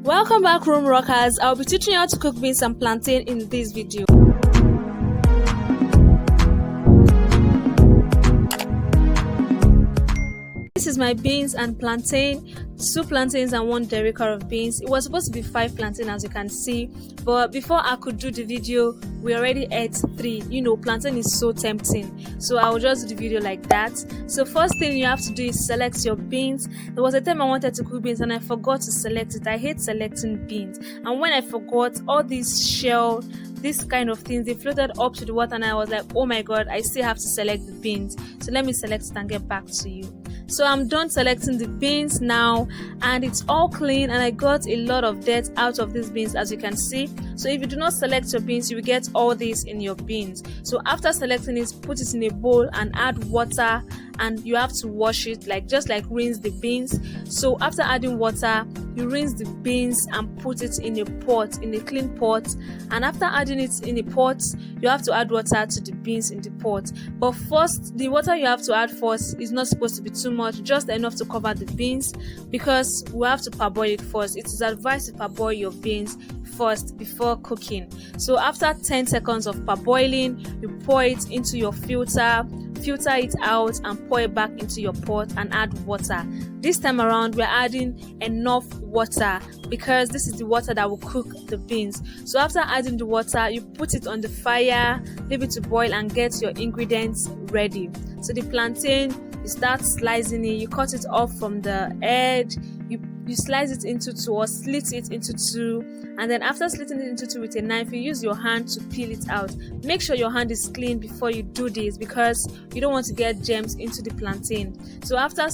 Welcome back, RomeRockers. I'll be teaching you how to cook beans and plantain in this video. This is my beans and plantain, 2 plantains and 1 derica of beans. It was supposed to be 5 plantain, as you can see, but before I could do the video, we already ate 3. You know, plantain is so tempting, so I'll just do the video like that. So first thing you have to do is select your beans. There was a time I wanted to cook beans and I forgot to select it. I hate selecting beans, and when I forgot, all these shell, this kind of things, they floated up to the water, and I was like, oh my god, I still have to select the beans. So let me select it and get back to you. So I'm done selecting the beans now, and it's all clean, and I got a lot of dirt out of these beans, as you can see. So if you do not select your beans, you will get all this in your beans. So after selecting it, put it in a bowl and add water, and you have to wash it, just like rinse the beans. So after adding water, you rinse the beans and put it in a pot, in a clean pot, and after adding it in a pot, you have to add water to the beans in the pot. But first, the water you have to add first is not supposed to be too much, just enough to cover the beans, because we have to parboil it first. It is advised to parboil your beans first before cooking. So after 10 seconds of parboiling, you pour it into your filter it out and pour it back into your pot and add water. This time around, we're adding enough water because this is the water that will cook the beans. So after adding the water, you put it on the fire, leave it to boil, and get your ingredients ready. So the plantain, you start slicing it, you cut it off from the edge, you slice it into 2 or slit it into 2, and then after slitting it into 2 with a knife, you use your hand to peel it out. Make sure your hand is clean before you do this, because you don't want to get germs into the plantain. So after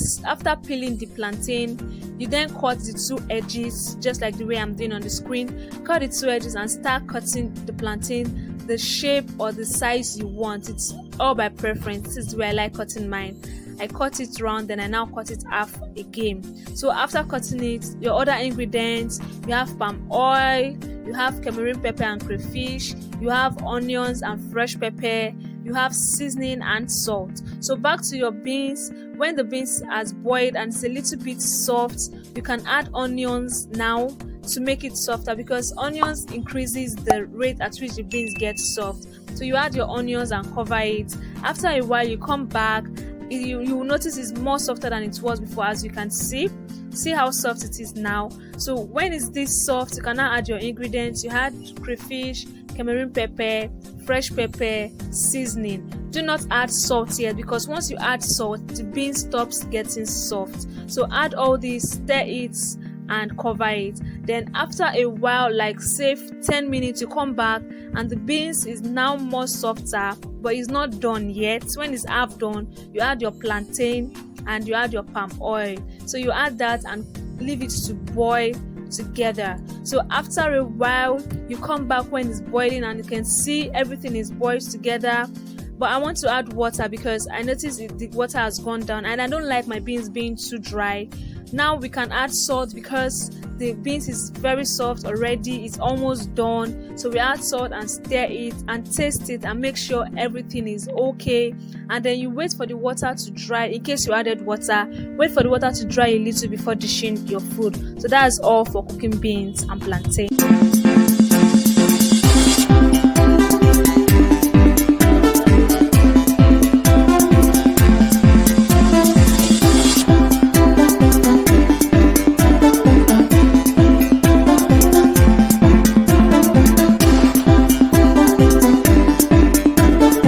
peeling the plantain, you then cut the 2 edges, just like the way I'm doing on the screen. Cut the 2 edges and start cutting the plantain the shape or the size you want. It's all by preference. This is the way I like cutting mine. I cut it round, then I now cut it half again. So after cutting it, your other ingredients, you have palm oil, you have Cameroon pepper and crayfish, you have onions and fresh pepper, you have seasoning and salt. So back to your beans. When the beans has boiled and it's a little bit soft, you can add onions now to make it softer, because onions increases the rate at which the beans get soft. So you add your onions and cover it. After a while, you come back. You will notice it's more softer than it was before, as you can see how soft it is now. So when it's this soft, you can now add your ingredients. You add crayfish, Cameroon pepper, fresh pepper, seasoning. Do not add salt yet, because once you add salt, the bean stops getting soft. So add all this, stir it and cover it. Then after a while, like say 10 minutes, you come back and the beans is now more softer, but it's not done yet. When it's half done, you add your plantain and you add your palm oil. So you add that and leave it to boil together. So after a while, you come back when it's boiling and you can see everything is boiled together. But I want to add water because I noticed the water has gone down and I don't like my beans being too dry. Now we can add salt because the beans is very soft already. It's almost done. So we add salt and stir it and taste it and make sure everything is okay. And then you wait for the water to dry. In case you added water, wait for the water to dry a little before dishing your food. So that's all for cooking beans and plantain.